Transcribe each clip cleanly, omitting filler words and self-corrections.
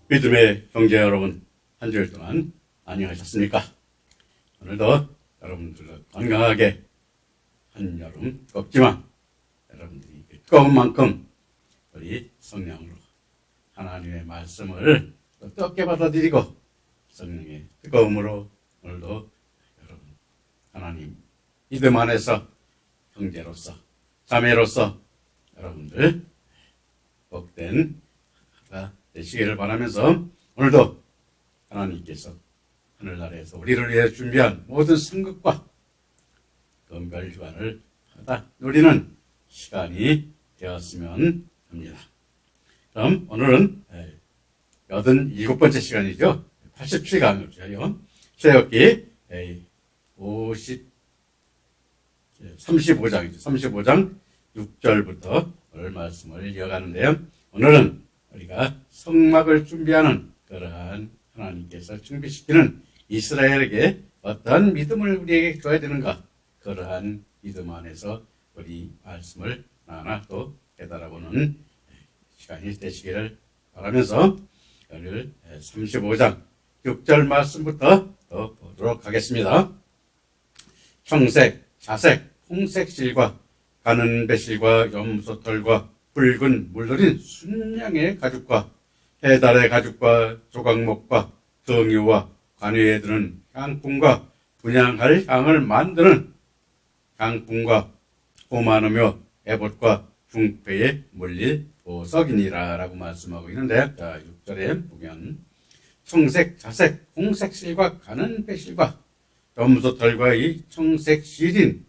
믿음의 형제 여러분, 한 주일 동안 안녕하셨습니까? 오늘도 여러분들 건강하게 한여름 덥지만 여러분들이 뜨거운 만큼 우리 성령으로 하나님의 말씀을 뜨겁게 받아들이고 성령의 뜨거움으로 오늘도 여러분 하나님 믿음 안에서 형제로서 자매로서 여러분들 복된 하가 되시기를 바라면서 오늘도 하나님께서 하늘나라에서 우리를 위해 준비한 모든 상급과 금별 휴관을 받아 누리는 시간이 되었으면 합니다. 그럼 오늘은 87번째 시간이죠. 87강이죠. 출애굽기 35장이죠. 35장 6절부터 오늘 말씀을 이어가는데요. 오늘은 우리가 성막을 준비하는 그러한 하나님께서 준비시키는 이스라엘에게 어떠한 믿음을 우리에게 줘야 되는가, 그러한 믿음 안에서 우리 말씀을 하나 또 깨달아보는 시간이 되시기를 바라면서 오늘 35장 6절 말씀부터 또 보도록 하겠습니다. 청색, 자색, 홍색 실과 가는 배실과 염소털과 붉은 물들인 순양의 가죽과 해달의 가죽과 조각목과 정유와 관유에 드는 향품과 분향할 향을 만드는 향품과 고마누며 에봇과 중패에 물릴 보석이니라 라고 말씀하고 있는데, 자 6절에 보면 청색, 자색, 홍색 실과 가는 배실과 염소털과 이 청색 실인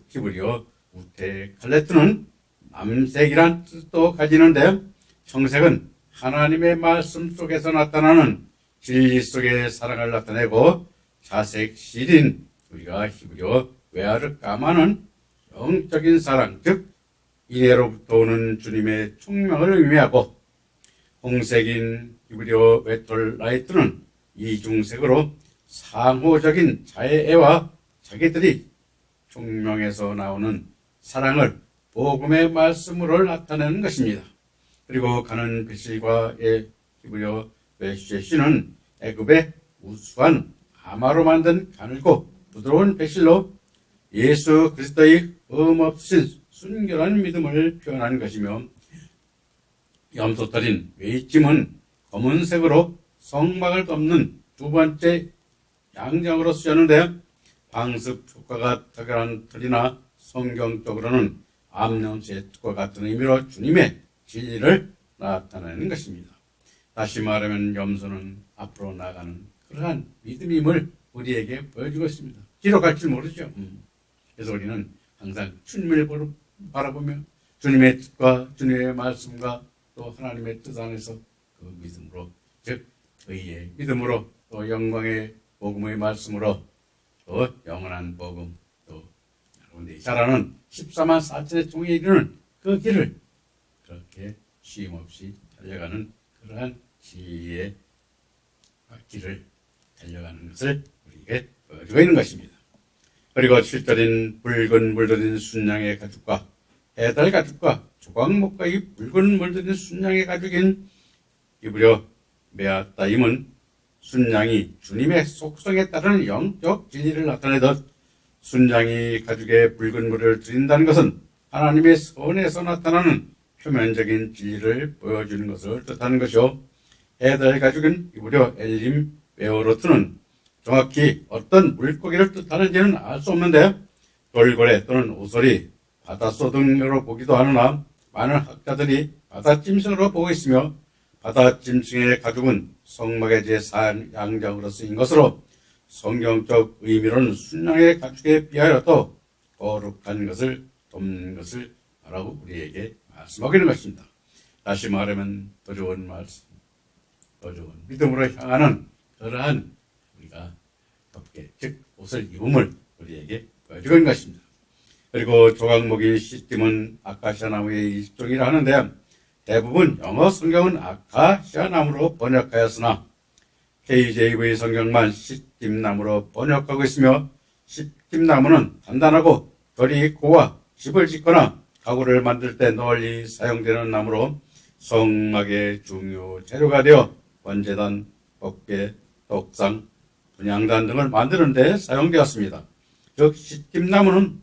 히브리어 우테 칼레트는 남색이란 뜻도 가지는데, 청색은 하나님의 말씀 속에서 나타나는 진리 속의 사랑을 나타내고, 자색 실인 우리가 히브리어 외아르 까마는 영적인 사랑, 즉 인애로부터 오는 주님의 총명을 의미하고, 홍색인 히브리어 웨톨 라이트는 이중색으로 상호적인 자애와 자기들이 총명에서 나오는 사랑을 복음의 말씀으로 나타내는 것입니다. 그리고 가는 배실과 히브리어 메쉐시는 애굽의 우수한 아마로 만든 가늘고 부드러운 배실로 예수 그리스도의 흠없으신 순결한 믿음을 표현하는 것이며, 염소털인 웨이찜은 검은색으로 성막을 덮는 두 번째 양장으로 쓰였는데, 방습 효과가 특별한 털이나 성경적으로는 암염소의 털과 같은 의미로 주님의 진리를 나타내는 것입니다. 다시 말하면 염소는 앞으로 나가는 그러한 믿음임을 우리에게 보여주고 있습니다. 뒤로 갈 줄 모르죠. 그래서 우리는 항상 주님을 바라보며 주님의 뜻과 주님의 말씀과 또 하나님의 뜻 안에서 그 믿음으로, 즉 의의 믿음으로, 또 영광의 복음의 말씀으로, 또 영원한 복음, 또 여러분들이 잘 아는 14만 4천의 종에 이르는 그 길을 그렇게 쉼없이 달려가는 그러한 진리의 길을 달려가는 것을 우리에게 보여주고 있는 것입니다. 그리고 7절인 붉은 물들인 순양의 가죽과 해달 가죽과 조각목과 이 붉은 물들인 순양의 가죽인 히브리어 메아따임은 순양이 주님의 속성에 따른 영적 진리를 나타내듯, 순양이 가죽에 붉은 물을 들인다는 것은 하나님의 선에서 나타나는 표면적인 진리를 보여주는 것을 뜻하는 것이요, 해달 가죽은 히브리어 엘림 베오로트는 정확히 어떤 물고기를 뜻하는지는 알 수 없는데, 돌고래 또는 오소리, 바다소 등으로 보기도 하느나 많은 학자들이 바다짐승으로 보고 있으며, 바다짐승의 가죽은 성막의 제4양장으로 쓰인 것으로 성경적 의미로는 순양의 가죽에 비하여도 거룩한 것을 돕는 것을 바라고 우리에게 말씀하고 있는 것입니다. 다시 말하면 더 좋은 말씀, 더 좋은 믿음으로 향하는 그러한 우리가 덮개, 즉 옷을 입음을 우리에게 보여주고 있는 것입니다. 그리고 조각목이 시즘은 아카시아 나무의 일종이라 하는데, 대부분 영어 성경은 아카시아 나무로 번역하였으나 KJV 성경만 시즘나무로 번역하고 있으며, 시즘나무는 단단하고 결이 고와 집을 짓거나 가구를 만들 때 널리 사용되는 나무로 성막의 중요 재료가 되어 번제단, 법궤, 독상, 분향단 등을 만드는 데 사용되었습니다. 즉 시tim나무는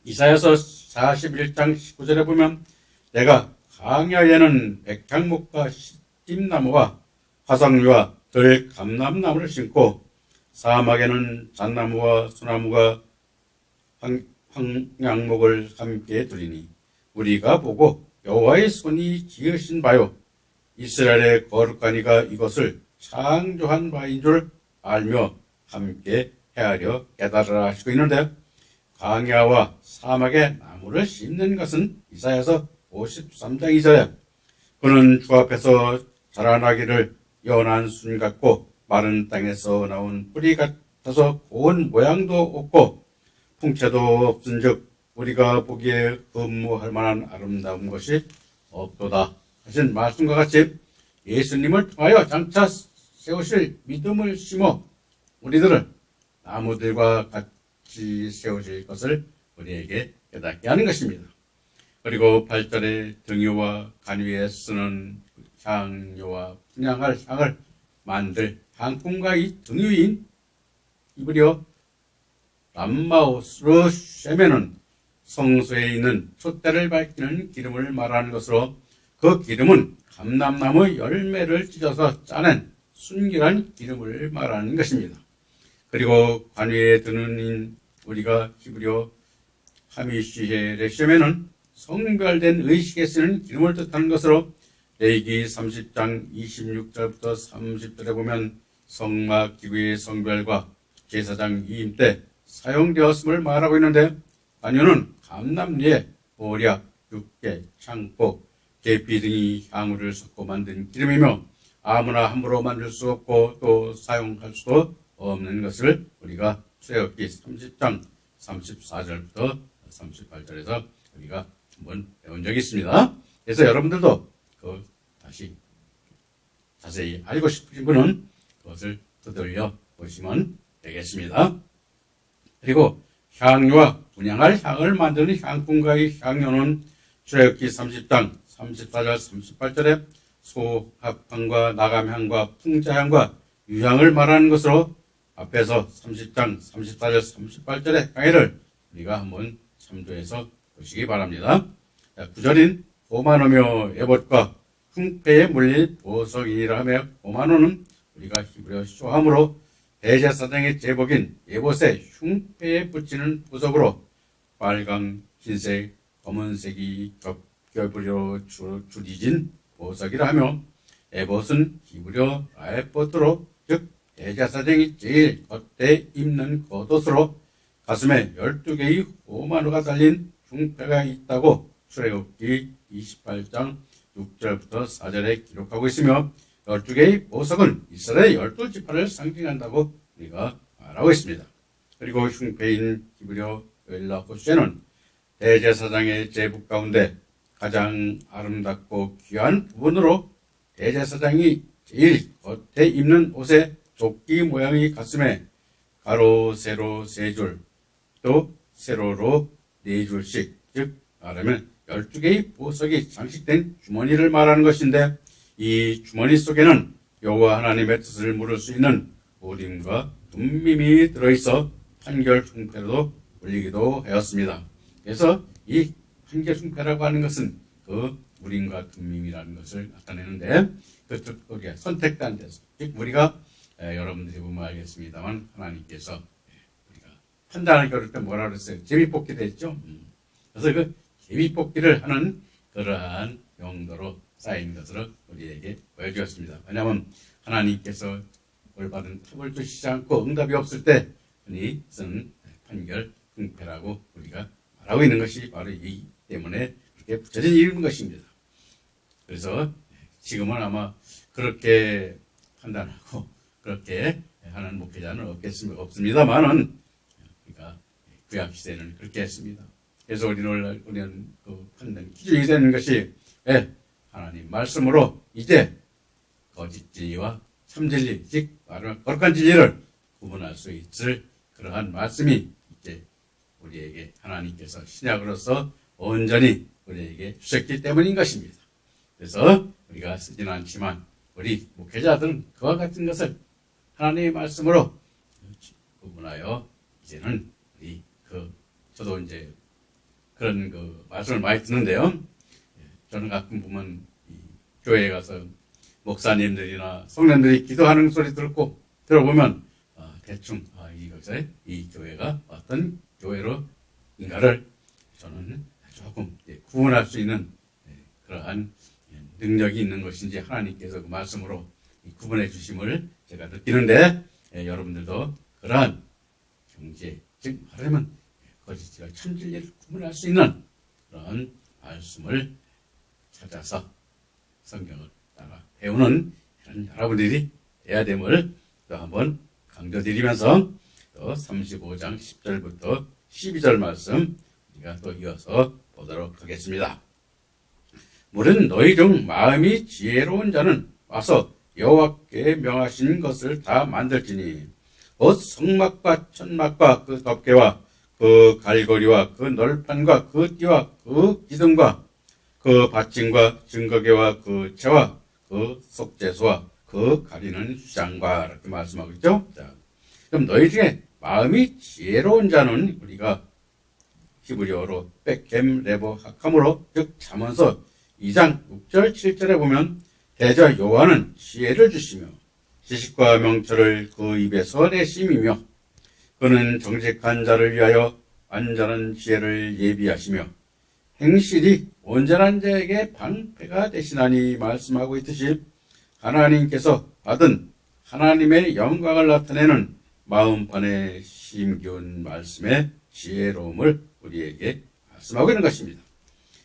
이사야서 41장 19절에 보면 내가 광야에는 백향목과 시tim나무와 화석류와 들감람나무를 심고 사막에는 잣나무와 소나무가 황양목을 함께 두리니 우리가 보고 여호와의 손이 지으신 바요 이스라엘의 거룩한 이가 이것을 창조한 바인 줄 알며 함께 헤아려 깨달으라 하시고 있는데 광야와 사막에 나무를 심는 것은 이사야서 53장 2절에 그는 주 앞에서 자라나기를 연한 순 같고 마른 땅에서 나온 뿌리 같아서 고운 모양도 없고 풍채도 없은즉 우리가 보기에흠모할 만한 아름다운 것이 없도다 하신 말씀과 같이 예수님을 통하여 장차 세우실 믿음을 심어 우리들을 나무들과 같이 세우실 것을 우리에게 깨닫게 하는 것입니다. 그리고 8절에 등유와 간 위에 쓰는 향료와 분향할 향을 만들 향품과 이 등유인 이브리어 람마우스로 쉐메는 성소에 있는 촛대를 밝히는 기름을 말하는 것으로 그 기름은 감람나무 열매를 찢어서 짜낸 순결한 기름을 말하는 것입니다. 그리고 관 위에 드는 우리가 히브리어 하미시헤 레쉐메는 성별된 의식에 쓰는 기름을 뜻하는 것으로 레위기 30장 26절부터 30절에 보면 성막 기구의 성별과 제사장 이임 때 사용되었음을 말하고 있는데 관유는 감람류에 보략, 육개, 창포, 계피 등이 향후를 섞어 만든 기름이며 아무나 함부로 만들 수 없고 또 사용할 수도 없는 것을 우리가 출애굽기 30장 34절부터 38절에서 우리가 한번 배운 적이 있습니다. 그래서 여러분들도 다시 자세히 알고 싶으신 분은 그것을 되돌려 보시면 되겠습니다. 그리고 향료와 분향할 향을 만드는 향품과의 향료는 출애굽기 30장 34절 38절에 소합향과 나감향과 풍자향과 유향을 말하는 것으로 앞에서 30장 34절 38절의 강의를 우리가 한번 참조해서 보시기 바랍니다. 9절인 호마노며 에봇과 흉패에 물릴 보석이라 하며 호마노는 우리가 히브리어 쇼함으로 대제사장의 제복인 에봇의 흉패에 붙이는 보석으로 빨강, 흰색, 검은색이 겹겹으로 줄이진 보석이라 하며 에봇은 히브리어 라에포트로 즉 대제사장이 제일 겉에 입는 겉옷으로 가슴에 12개의 호마노가 달린 흉패가 있다고 출애굽기 28장 6절부터 4절에 기록하고 있으며 12개의 보석은 이스라엘의 12지파를 상징한다고 우리가 말하고 있습니다. 그리고 흉패인 히브리어 웰라호쉐는 대제사장의 제복 가운데 가장 아름답고 귀한 부분으로 대제사장이 제일 겉에 입는 옷의 조끼 모양의 가슴에 가로, 세로 3줄, 또 세로로 4줄씩, 즉 말하면 12개의 보석이 장식된 주머니를 말하는 것인데 이 주머니 속에는 여호와 하나님의 뜻을 물을 수 있는 우림과 둠밈이 들어있어 판결 흉패로도 불리기도 하였습니다. 그래서 이 판결 흉패라고 하는 것은 그 우림과 둠밈이라는 것을 나타내는데 그쪽 우리가 선택된 데서 즉 우리가 여러분들이 보면 알겠습니다만 하나님께서 우리가 판단하기 어릴 때 뭐라 그랬어요? 제비뽑기도 했죠. 그래서 그 제비뽑기를 하는 그러한 용도로 쌓인 것으로 우리에게 보여주었습니다. 왜냐하면 하나님께서 올바른 탑을 주시지 않고 응답이 없을 때 흔히 쓰는 판결 흉패라고 우리가 말하고 있는 것이 바로 이 때문에 그렇게 붙여진 이름인 것입니다. 그래서 지금은 아마 그렇게 판단하고 그렇게 하는 목회자는 없습니다만은 그러니까 구약 시대는 그렇게 했습니다. 그래서 우리는 그 판단 기준이 되는 것이 하나님 말씀으로 이제 거짓 진리와 참 진리, 즉 말하면 거룩한 진리를 구분할 수 있을 그러한 말씀이 이제 우리에게 하나님께서 신약으로서 온전히 우리에게 주셨기 때문인 것입니다. 그래서 우리가 쓰지는 않지만 우리 목회자들은 그와 같은 것을 하나님의 말씀으로 구분하여 이제는 우리 저도 이제 그런 말씀을 많이 듣는데요. 저는 가끔 보면 교회에 가서 목사님들이나 성도님들이 기도하는 소리 들어보면 대충 이 교회가 어떤 교회로인가를 저는 조금 구분할 수 있는 그러한 능력이 있는 것인지 하나님께서 그 말씀으로 구분해 주심을 제가 느끼는데, 여러분들도 그러한 경제, 즉 말하자면 거짓과 참진리를 구분할 수 있는 그런 말씀을 찾아서 성경을 따라 배우는 이런 여러분들이 돼야 됨을 또 한번 강조드리면서 또 35장 10절부터 12절 말씀 우리가 또 이어서 보도록 하겠습니다. 물은 너희 중 마음이 지혜로운 자는 와서 여호와께 명하신 것을 다 만들지니 곧 성막과 천막과 그 덮개와 그 갈고리와 그 널판과 그 띠와 그 기둥과 그 받침과 증거계와 그 채와 그 속죄소와 그 가리는 휘장과 이렇게 말씀하고 있죠. 자, 그럼 너희 중에 마음이 지혜로운 자는 우리가 히브리어로 빽겜 레보 하캄으로 즉 잠언서 2장 6절 7절에 보면 대저 여호와는 지혜를 주시며 지식과 명철을 그 입에서 내심이며 그는 정직한 자를 위하여 완전한 지혜를 예비하시며 행실이 온전한 자에게 방패가 되시나니 말씀하고 있듯이 하나님께서 받은 하나님의 영광을 나타내는 마음판에 심기운 말씀의 지혜로움을 우리에게 말씀하고 있는 것입니다.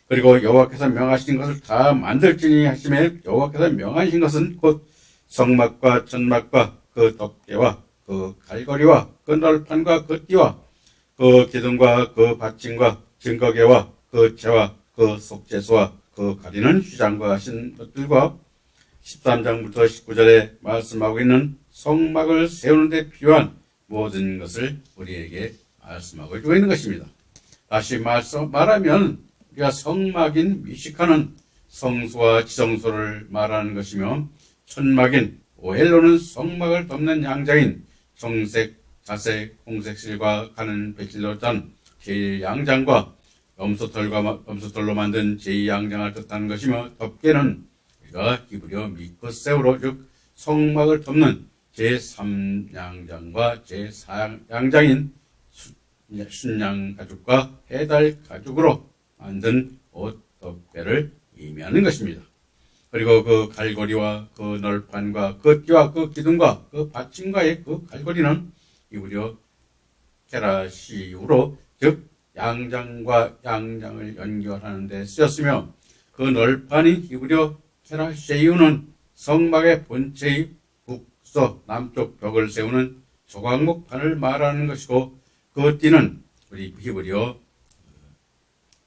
그리고 여호와께서 명하신 것을 다 만들지니 하심에 여호와께서 명하신 것은 곧 성막과 천막과 그 덮개와 그 갈고리와 그 널판과 그 띠와 그 기둥과 그 받침과 증거계와 그 채와 그 속죄소와 그 가리는 휘장과 하신 것들과 13장부터 19절에 말씀하고 있는 성막을 세우는 데 필요한 모든 것을 우리에게 말씀하고 있는 것입니다. 다시 말하면 우리가 성막인 미식하는 성소와 지성소를 말하는 것이며 천막인 오헬로는 성막을 덮는 양장인 정색, 자색, 홍색실과 가는 배실로 짠 제1양장과 염소털로 만든 제2양장을 뜻하는 것이며 덮개는 우리가 히브리어 미크세우로 즉 성막을 덮는 제3양장과 제4양장인 순양 가죽과 해달 가죽으로 만든 옷 덮개를 의미하는 것입니다. 그리고 그 갈고리와 그 널판과 그 띠와 그 기둥과 그 받침과의 그 갈고리는 히브리어 케라시우로 즉 양장과 양장을 연결하는 데 쓰였으며 그 널판인 히브리어 케라시우는 성막의 본체의 북서 남쪽 벽을 세우는 조각목판을 말하는 것이고 그 띠는 우리 히브리어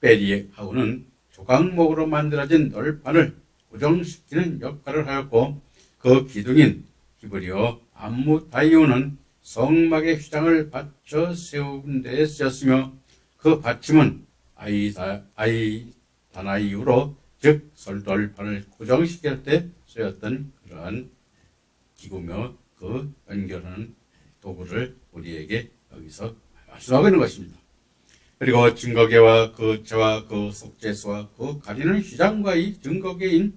베리하고는 조각목으로 만들어진 널판을 고정시키는 역할을 하였고 그 기둥인 히브리어 암무다이오는 성막의 휘장을 받쳐 세운 데에 쓰였으며 그 받침은 아이다나이우로 즉 널판을 고정시킬 때 쓰였던 그러한 기구며 그 연결하는 도구를 우리에게 여기서 말씀하고 있는 것입니다. 그리고 증거계와 그 채와 그 속죄소와 그 가리는 휘장과 이 증거계인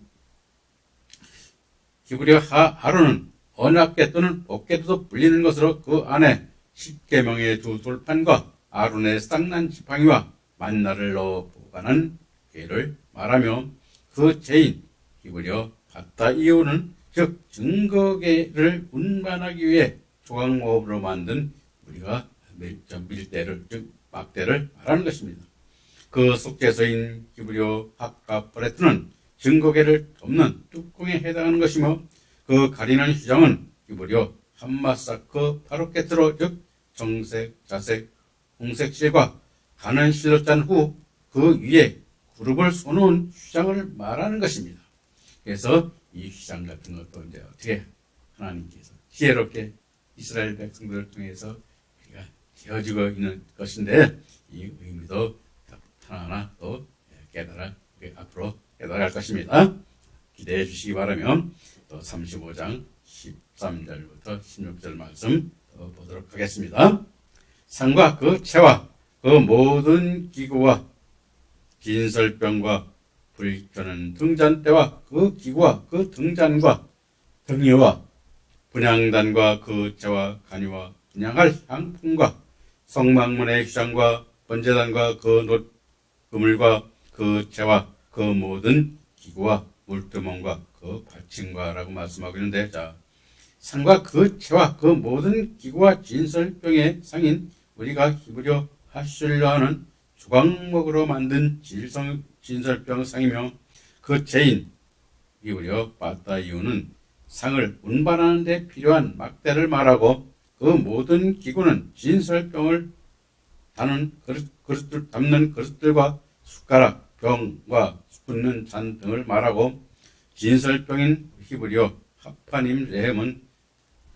히브리어 아론은 언약궤 또는 법궤도 불리는 것으로 그 안에 십계명의 두 돌판과 아론의 쌍난 지팡이와 만나를 넣어 보관한 궤를 말하며 그 제인 히브리어 바타이오는 즉 증거계를 운반하기 위해 조각목으로 만든 우리가 밀대를 즉 막대를 말하는 것입니다. 그 속죄소인 히브리어 하카프레트는 증거계를 덮는 뚜껑에 해당하는 것이며 그 가리는 휘장은 히브리어 함마사크 파로케트로 즉 정색, 자색, 홍색실과 가는 실로 짠 후 그 위에 그룹을 쏘놓은 휘장을 말하는 것입니다. 그래서 이 휘장 같은 것도 이제 어떻게 하나님께서 지혜롭게 이스라엘 백성들을 통해서 우리가 지어지고 있는 것인데 이 의미도 하나하나 또 앞으로 깨달아갈 것입니다. 기대해 주시기 바라며 또 35장 13절부터 16절 말씀 보도록 하겠습니다. 상과 그 채와 그 모든 기구와 진설병과 불켜는 등잔대와 그 기구와 그 등잔과 등유와 분향단과 그 채와 간유와 분향할 향품과 성막문의 휘장과 번제단과 그 놋 그물과 그 채와 그 모든 기구와 물두멍과 그 받침과라고 말씀하고 있는데, 자, 상과 그 채와 그 모든 기구와 진설병의 상인 우리가 히브리어 하슐로 하는 주광목으로 만든 진설병 상이며, 그 채인 히브리어 바타이유는 상을 운반하는 데 필요한 막대를 말하고, 그 모든 기구는 진설병을 담는 그릇들과 숟가락, 병과 붓는 잔 등을 말하고, 진설병인 히브리어 하파님 레헴은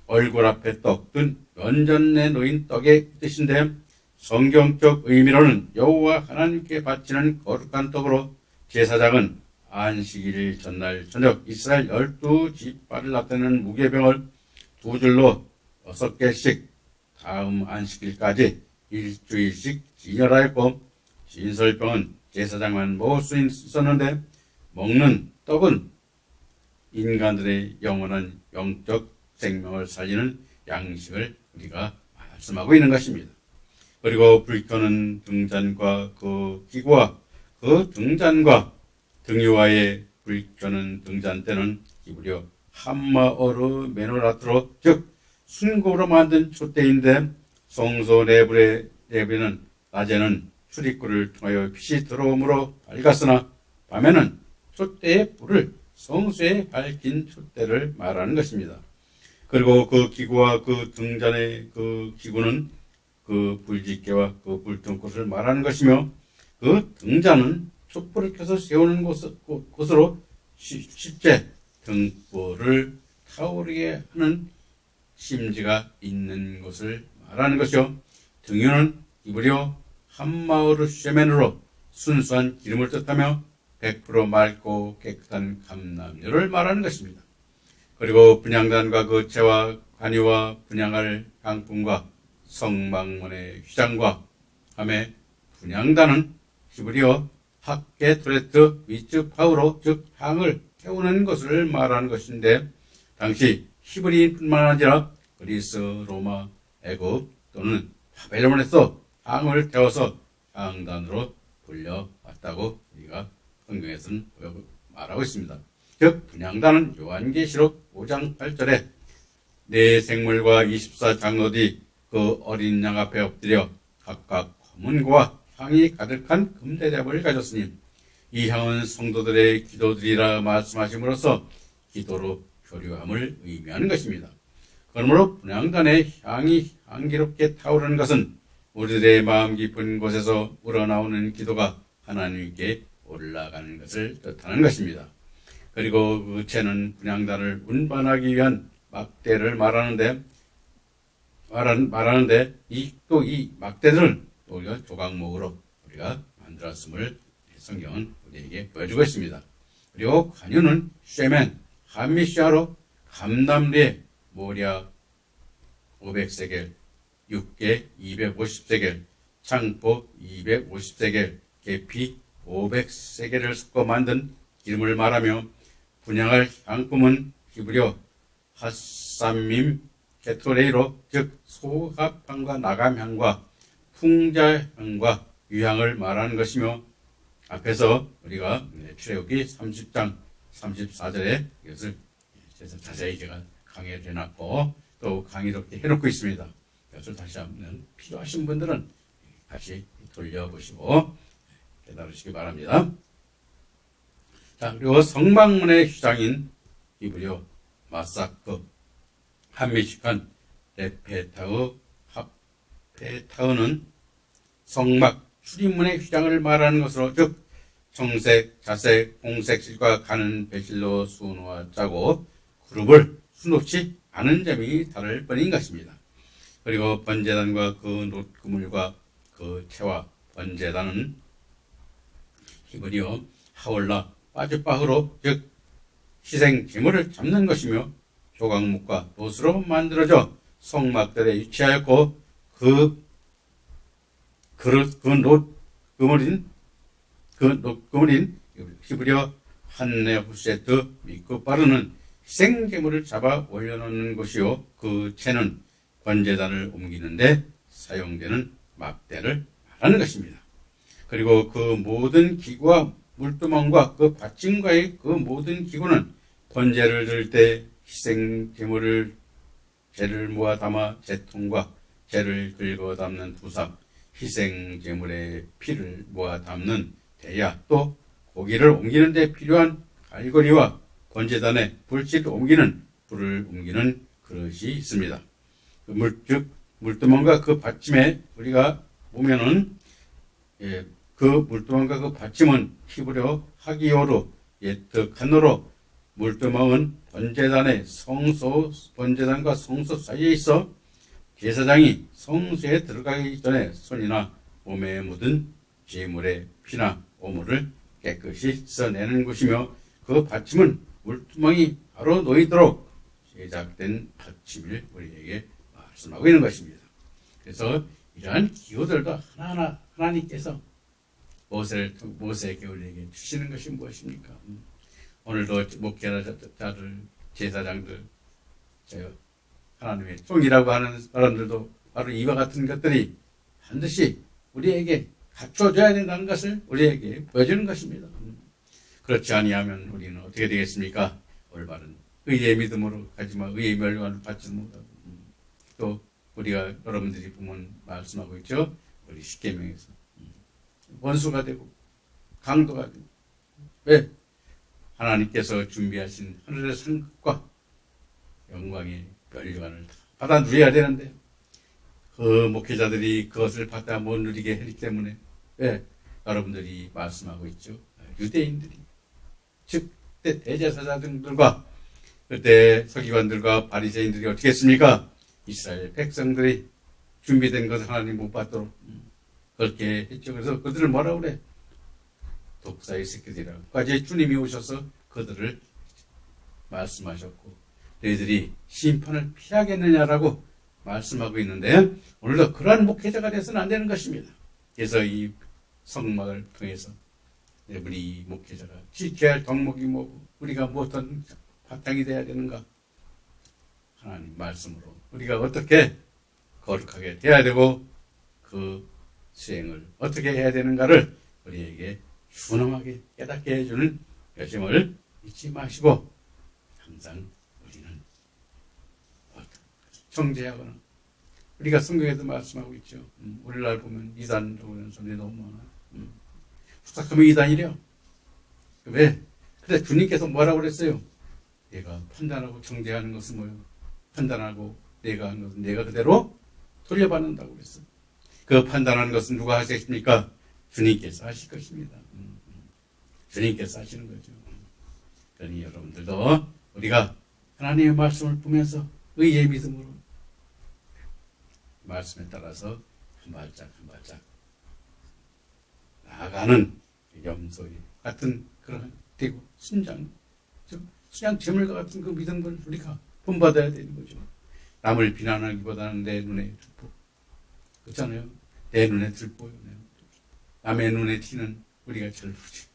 얼굴 앞에 떡 든 면전에 놓인 떡의 뜻인데, 성경적 의미로는 여호와 하나님께 바치는 거룩한 떡으로 제사장은 안식일 전날 저녁 이스라엘 12지파를 나타내는 무게병을 2줄로 6개씩 다음 안식일까지 일주일씩 진열하였고, 진설병은 제사장만 먹을 수 있었는데, 먹는 떡은 인간들의 영원한 영적 생명을 살리는 양식을 우리가 말씀하고 있는 것입니다. 그리고 불 켜는 등잔과 그 기구와 그 등잔과 등유와의 불 켜는 등잔대는 히브리어 함마어르 메노라트로, 즉 순금으로 만든 촛대인데, 성소 내부에는 낮에는 출입구를 통하여 빛이 들어오므로 밝았으나 밤에는 촛대의 불을 성소에 밝힌 촛대를 말하는 것입니다. 그리고 그 기구와 그 등잔의 그 기구는 그 불집게와 그 불등꽃을 말하는 것이며, 그 등잔은 촛불을 켜서 세우는 곳으로 실제 등불을 타오르게 하는 심지가 있는 곳을 말하는 것이요, 등유는 히브리어 함마우르 쉐멘으로 순수한 기름을 뜻하며 100% 맑고 깨끗한 감람유를 말하는 것입니다. 그리고 분향단과 그 채와 관유와 분향할 향품과 성막문의 휘장과 함에, 분향단은 히브리어 하케토레트 위츠 파우로, 즉 향을 태우는 것을 말하는 것인데, 당시 히브리인뿐만 아니라 그리스, 로마, 애굽 또는 바벨론에서 향을 태워서 향단으로 불려왔다고 우리가 성경에서는 말하고 있습니다. 즉 분향단은 요한계시록 5장 8절에 네 생물과 24장로들이 그 어린 양 앞에 엎드려 각각 검은고와 향이 가득한 금대접을 가졌으니 이 향은 성도들의 기도들이라 말씀하심으로써 기도로 교류함을 의미하는 것입니다. 그러므로 분향단의 향이 향기롭게 타오르는 것은 우리들의 마음 깊은 곳에서 우러나오는 기도가 하나님께 올라가는 것을 뜻하는 것입니다. 그리고 그 채는 분향단을 운반하기 위한 막대를 말하는데 이 막대들은 우리가 조각목으로 우리가 만들었음을 성경은 우리에게 보여주고 있습니다. 그리고 관유는 쉐멘, 하미시아로 감람리에 모략 500세겔, 육개 250세겔, 창포 250세겔, 계피 500세겔을 섞어 만든 기름을 말하며, 분향할 향품은 히브리어 핫삼밈 케토레이로, 즉 소합향과 나감향과 풍자향과 유향을 말하는 것이며, 앞에서 우리가 출애굽기 30장 34절에 이것을 자세히 제가 강의를 해놨고 또 강의로 해놓고 있습니다. 이것을 다시 한번 필요하신 분들은 다시 돌려보시고 깨달으시기 바랍니다. 자, 그리고 성막문의 휘장인 히브리어 마사크, 한미식한 레페타우, 하페타우는 성막 출입문의 휘장을 말하는 것으로, 즉 청색, 자색, 홍색 실과 가는 배실로 수놓아 짜고 그룹을 수놓지 않은 점이 다를 뿐인 것입니다. 그리고 번제단과 그 놋그물과 그 채와 번제단은 히브리어 하올라 빠주바흐로, 즉 희생 제물을 잡는 것이며 조각목과 돛으로 만들어져 성막들에 위치하였고 그물인 히브리어 한네후세트 미크바르는 희생 제물을 잡아 올려놓는 곳이요 그 채는 번제단을 옮기는데 사용되는 막대를 말하는 것입니다. 그리고 그 모든 기구와 물두멍과 그 받침과의 그 모든 기구는 번제를 들 때 희생 제를 모아 담아 제통과 제를 긁어 담는 부삽, 희생 제물의 피를 모아 담는 대야, 또 고기를 옮기는 데 필요한 갈고리와 번제단에 불씨를 옮기는 불을 옮기는 그릇이 있습니다. 즉 물두멍과 그 받침에 우리가 보면은 그 물두멍과 그 받침은 히브리어 하기오로 예트 칸노로 물두멍은 번제단과 성소 사이에 있어 제사장이 성소에 들어가기 전에 손이나 몸에 묻은 제물의 피나 오물을 깨끗이 씻어내는 곳이며 그 받침은 물두멍이 바로 놓이도록 제작된 받침을 우리에게 말씀하고 있는 것입니다. 그래서 이러한 기호들도 하나하나 하나님께서 모세에게 우리에게 주시는 것이 무엇입니까? 오늘도 목회자들, 제사장들, 하나님의 종이라고 하는 사람들도 바로 이와 같은 것들이 반드시 우리에게 갖춰져야 된다는 것을 우리에게 보여주는 것입니다. 그렇지 아니하면 우리는 어떻게 되겠습니까? 올바른 의의 믿음으로 가지만 의의 멸관을 받지 못하고 또 우리가 여러분들이 보면 말씀하고 있죠. 우리 십계명에서 원수가 되고 강도가 되고 왜? 하나님께서 준비하신 하늘의 상급과 영광의 멸관을 받아 누려야 되는데 그 목회자들이 그것을 받아 못 누리게 했기 때문에 왜? 여러분들이 말씀하고 있죠. 유대인들이 즉 그때 대제사장들과 그때 서기관들과 바리새인들이 어떻게 했습니까? 이스라엘 백성들이 준비된 것을 하나님 못 받도록 그렇게 했죠. 그래서 그들을 뭐라고 그래? 독사의 새끼들이라고. 까지 주님이 오셔서 그들을 말씀하셨고 너희들이 심판을 피하겠느냐라고 말씀하고 있는데 오늘도 그러한 목회자가 되어서는 안 되는 것입니다. 그래서 이 성막을 통해서 우리 목회자가 지켜야 할 덕목이 뭐고 우리가 어떤 바탕이 되어야 되는가? 하나님 말씀으로 우리가 어떻게 거룩하게 되어야 되고 그 수행을 어떻게 해야 되는가를 우리에게 준엄하게 깨닫게 해주는 결심을 잊지 마시고 항상 우리는 정죄하거나 우리가 성경에도 말씀하고 있죠. 오늘날 보면 이단이라고 하는 사람들이 너무 많아. 후딱하면 이단이래요. 왜? 근데 주님께서 뭐라고 그랬어요? 내가 판단하고 정죄하는 것은 뭐예요? 판단하고 내가 하는 것은 내가 그대로 돌려받는다고 그랬어요. 그 판단하는 것은 누가 하시겠습니까? 주님께서 하실 것입니다. 주님께서 하시는 거죠. 그러니 여러분들도 우리가 하나님의 말씀을 보면서 의의 믿음으로 말씀에 따라서 한 발짝 한 발짝 나아가는 염소의 같은 그런 되고 순장 제물과 같은 그 믿음을 우리가 본받아야 되는 거죠. 남을 비난하기보다는 내 눈에 들보 그렇잖아요. 내 눈에 들보요. 남의 눈에 튀는 우리가 제일 부지.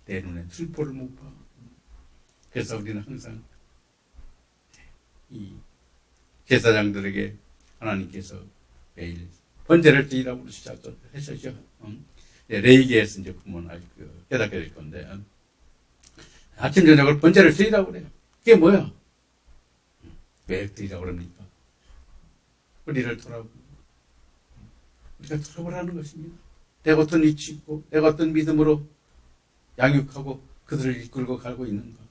내 눈에 들보를 못 봐. 그래서 우리는 항상 이 제사장들에게 하나님께서 매일 번제를 드리라고 하셨죠. 레이기에서 이제 보면 깨닫게 될 건데 아침 저녁을 번제를 드리라고 그래요. 그게 뭐야? 왜 드리라고 그럽니까? 우리를 돌아보고 우리가 돌아보라는 것입니다. 내가 어떤 위치 있고 내가 어떤 믿음으로 양육하고 그들을 이끌고 가고 있는가.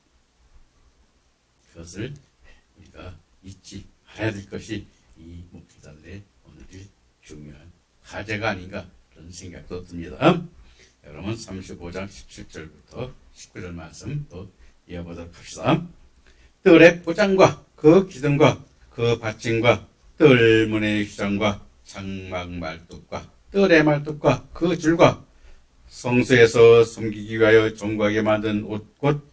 그것을 우리가 잊지 말아야 될 것이 이 목회자들의 오늘의 중요한 과제가 아닌가 그런 생각도 듭니다. 여러분 35장 17절부터 19절 말씀 또 이어보도록 합시다. 뜰의 포장과 그 기둥과 그 받침과 뜰문의 휘장과 장막 말뚝과 뜰의 말뚝과 그 줄과 성소에서 섬기기 위하여 정과하게 만든 옷 곧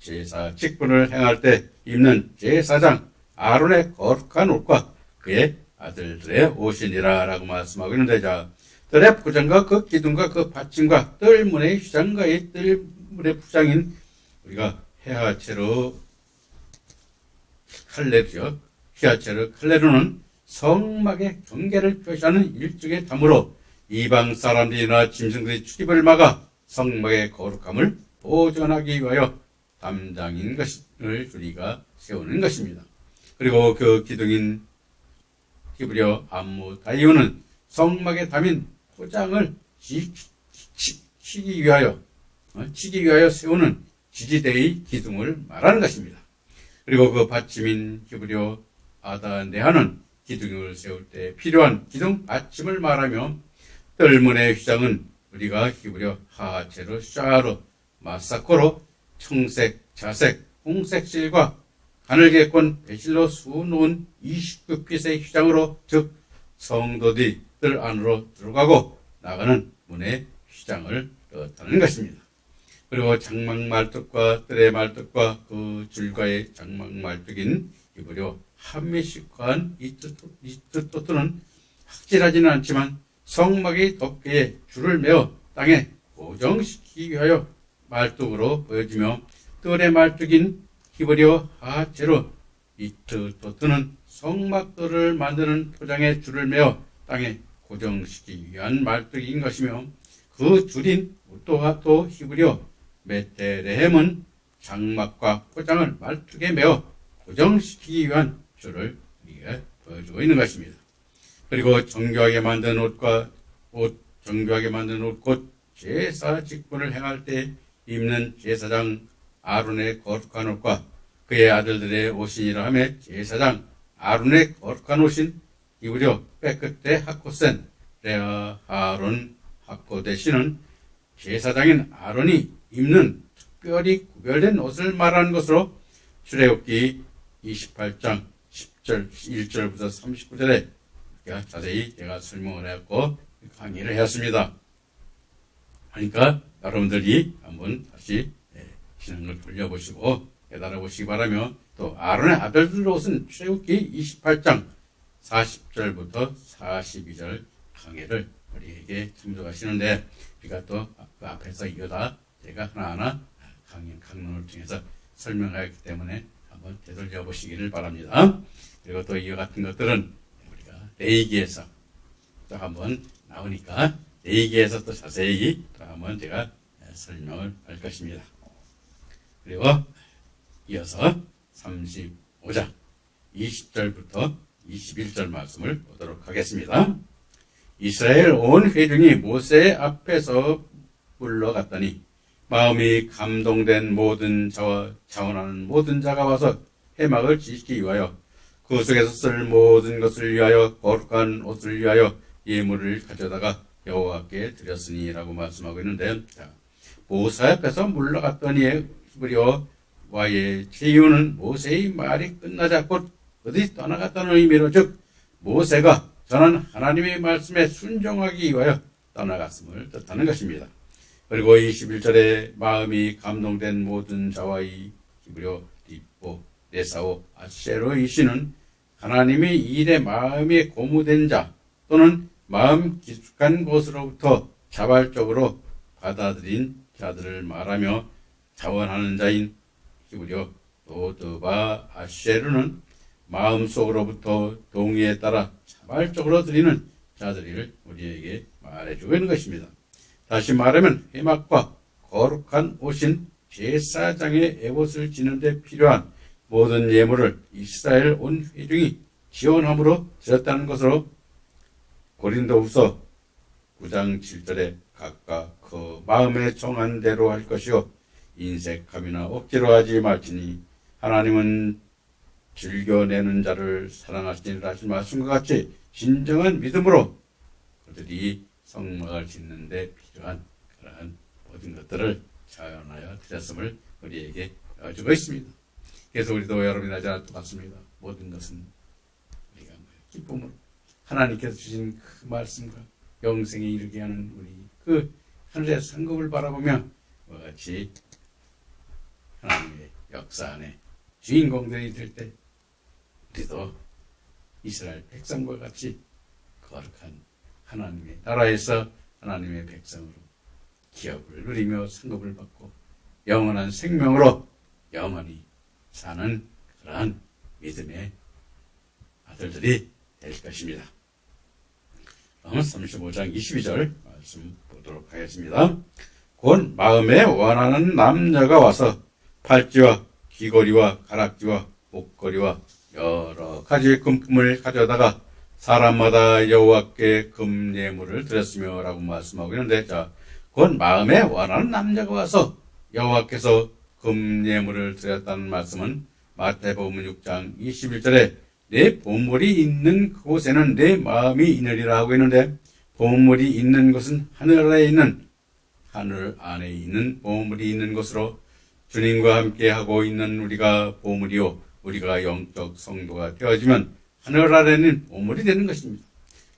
제사 직분을 행할 때 입는 제사장 아론의 거룩한 옷과 그의 아들들의 옷이니라 라고 말씀하고 있는데, 자, 뜰의 포장과 그 기둥과 그 받침과 뜰문의 휘장과의 뜰문의 부장인 우리가 헤아체르 칼레르죠. 헤아체르 칼레르는 성막의 경계를 표시하는 일종의 담으로 이방 사람들이나 짐승들의 출입을 막아 성막의 거룩함을 보존하기 위하여 담장인 것을 우리가 세우는 것입니다. 그리고 그 기둥인 히브리어 암무다이오는 성막에 담인 포장을 치기 위하여 세우는 지지대의 기둥을 말하는 것입니다. 그리고 그 받침인 히브리어 아다네하는 기둥을 세울 때 필요한 기둥 받침을 말하며, 뜰문의 휘장은 우리가 히브리어 하체르 샤르 마사코로 청색, 자색, 홍색 실과 가늘게 꼰 배실로 수놓은 29핏의 휘장으로, 즉 성도들이 뜰 안으로 들어가고 나가는 문의 휘장을 뜻하는 것입니다. 그리고 장막 말뚝과 뜰의 말뚝과 그 줄과의 장막 말뚝인 히브리어 한미식화한 이 뜻도트는 확실하지는 않지만 성막의 덮개에 줄을 메어 땅에 고정시키기 위하여 말뚝으로 보여지며, 뜰의 말뚝인 히브리어 하체로 이트도트는 성막들을 만드는 포장에 줄을 메어 땅에 고정시키기 위한 말뚝인 것이며, 그 줄인 우토하토 히브리어 메테레헴은 장막과 포장을 말뚝에 메어 고정시키기 위한 줄을 우리가 보여주고 있는 것입니다. 그리고 정교하게 만든 정교하게 만든 옷, 곧 제사 직분을 행할 때 입는 제사장 아론의 거룩한 옷과 그의 아들들의 옷이니라 하며, 제사장 아론의 거룩한 옷인 히브리어 빼끝대 하코센 레아 아론 하코데시는 제사장인 아론이 입는 특별히 구별된 옷을 말하는 것으로 출애굽기 28장 10절 1절부터 39절에 자세히 제가 설명을 했고 강의를 했습니다. 그러니까 여러분들이 한번 다시 신앙을 돌려보시고 깨달아보시기 바라며, 또 아론의 아들들 옷은 출애굽기 28장 40절부터 42절 강의를 우리에게 참조하시는데, 우리가 또 그 앞에서 이어다 제가 하나하나 강론을 통해서 설명하였기 때문에 한번 되돌려 보시기를 바랍니다. 그리고 또 이와 같은 것들은 우리가 레위기에서 또 한번 나오니까 레위기에서 또 자세히 또 한번 제가 설명을 할 것입니다. 그리고 이어서 35장 20절부터 21절 말씀을 보도록 하겠습니다. 이스라엘 온 회중이 모세 앞에서 물러갔더니 마음이 감동된 모든 자와 자원하는 모든 자가 와서 회막을 지키기 위하여 그 속에서 쓸 모든 것을 위하여 거룩한 옷을 위하여 예물을 가져다가 여호와께 드렸으니라고 말씀하고 있는데, 모세 앞에서 물러갔더니 히브리어 와의 제이유는 모세의 말이 끝나자 곧 어디 떠나갔다는 의미로, 즉 모세가 전한 하나님의 말씀에 순종하기 위하여 떠나갔음을 뜻하는 것입니다. 그리고 21절에 마음이 감동된 모든 자와의 히브리어 리포 네사오 아쉐로이시는 하나님의 일에 마음이 고무된 자 또는 마음 깊숙한 곳으로부터 자발적으로 받아들인 자들을 말하며, 자원하는 자인 히브리어 도드바 아쉐르는 마음속으로부터 동의에 따라 자발적으로 드리는 자들을 우리에게 말해주고 있는 것입니다. 다시 말하면 회막과 거룩한 옷인 제사장의 에봇을 지는 데 필요한 모든 예물을 이스라엘 온 회중이 지원함으로 드렸다는 것으로 고린도후서 9장 7절에 각각 그 마음에 정한 대로 할 것이요 인색함이나 억지로 하지 말지니 하나님은 즐겨내는 자를 사랑하시니라 하신 말씀과 같이 진정한 믿음으로 그들이 성막을 짓는 데 필요한 그러한 모든 것들을 자원하여 드렸음을 우리에게 보여주고 있습니다. 그래서 우리도 여러분이나 저나 똑같습니다. 모든 것은 우리가 기쁨으로 하나님께서 주신 그 말씀과 영생에 이르게 하는 우리 그 하늘의 상급을 바라보며 같이 하나님의 역사 안에 주인공들이 될 때 우리도 이스라엘 백성과 같이 거룩한 하나님의 나라에서 하나님의 백성으로 기업을 누리며 상급을 받고 영원한 생명으로 영원히 사는 그러한 믿음의 아들들이 될 것입니다. 다음 35장 22절 말씀 보도록 하겠습니다. 곧 마음에 원하는 남녀가 와서 팔찌와 귀걸이와 가락지와 목걸이와 여러 가지 금품을 가져다가 사람마다 여호와께 금예물을 드렸으며 라고 말씀하고 있는데, 자, 곧 마음에 원하는 남녀가 와서 여호와께서 금예물을 드렸다는 말씀은 마태복음 6장 21절에 내 보물이 있는 그곳에는 내 마음이 있느리라 하고 있는데, 보물이 있는 곳은 하늘 안에 있는 보물이 있는 곳으로 주님과 함께 하고 있는 우리가 보물이요, 우리가 영적 성도가 되어지면 하늘 아래는 보물이 되는 것입니다.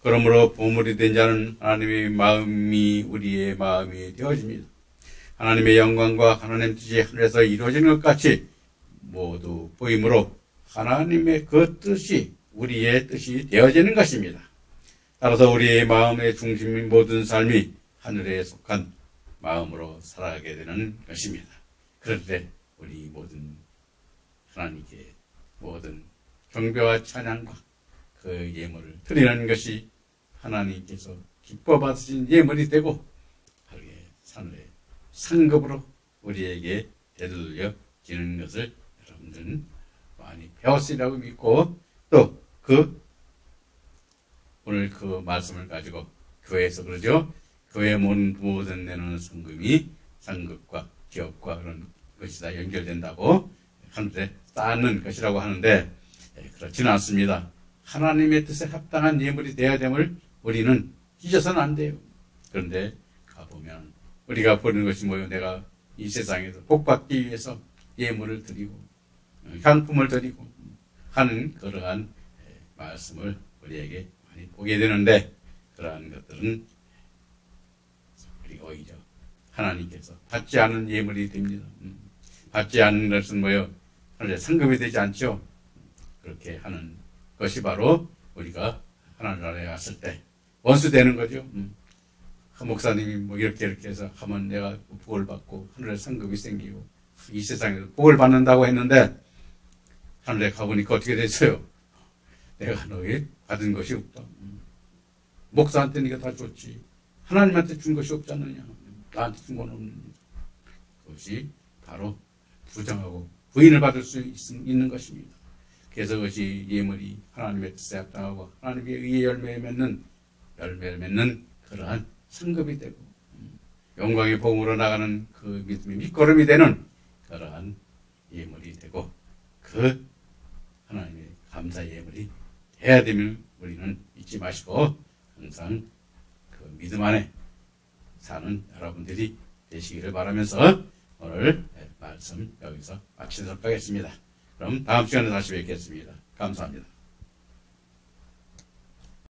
그러므로 보물이 된 자는 하나님의 마음이 우리의 마음이 되어집니다. 하나님의 영광과 하나님의 뜻이 하늘에서 이루어지는 것 같이 모두 보임으로 하나님의 그 뜻이 우리의 뜻이 되어지는 것입니다. 따라서 우리의 마음의 중심인 모든 삶이 하늘에 속한 마음으로 살아가게 되는 것입니다. 그런데 우리 모든 하나님께 모든 경배와 찬양과 그 예물을 드리는 것이 하나님께서 기뻐 받으신 예물이 되고 하루에 하늘의 상급으로 우리에게 되돌려지는 것을 여러분들은 많이 배웠으리라고 믿고, 또 오늘 그 말씀을 가지고 교회에서 그러죠. 교회 모든 내는 상급과 기업과 그런 것이 다 연결된다고 하는데, 쌓는 것이라고 하는데, 그렇지는 않습니다. 하나님의 뜻에 합당한 예물이 되어야 됨을 우리는 잊어서는 안 돼요. 그런데 가보면 우리가 보는 것이 뭐예요? 내가 이 세상에서 복받기 위해서 예물을 드리고 향품을 드리고 하는 그러한 말씀을 우리에게 많이 보게 되는데, 그러한 것들은 우리 오히려 하나님께서 받지 않은 예물이 됩니다. 받지 않는 것은 뭐예요? 하늘에 상급이 되지 않죠. 그렇게 하는 것이 바로 우리가 하나님 나라에 갔을 때 원수 되는 거죠. 한 목사님이 뭐 이렇게 해서 하면 내가 복을 받고 하늘에 상급이 생기고 이 세상에서 복을 받는다고 했는데, 하늘에 가보니까 어떻게 됐어요? 내가 너희 받은 것이 없다. 목사한테는 이거 다 줬지. 하나님한테 준 것이 없지 않느냐. 나한테 준 건 없느냐. 그것이 바로 부정하고 부인을 받을 수 있는 것입니다. 그래서 그것이 예물이 하나님의 뜻에 합당하고 하나님의 의의 열매를 맺는 그러한 상급이 되고 영광의 복음으로 나가는 그 믿음의 밑거름이 되는 그러한 예물이 되고, 그 하나님의 감사 예물이 해야 되면 우리는 잊지 마시고 항상 그 믿음 안에 사는 여러분들이 되시기를 바라면서 오늘 말씀 여기서 마치도록 하겠습니다. 그럼 다음 시간에 다시 뵙겠습니다. 감사합니다.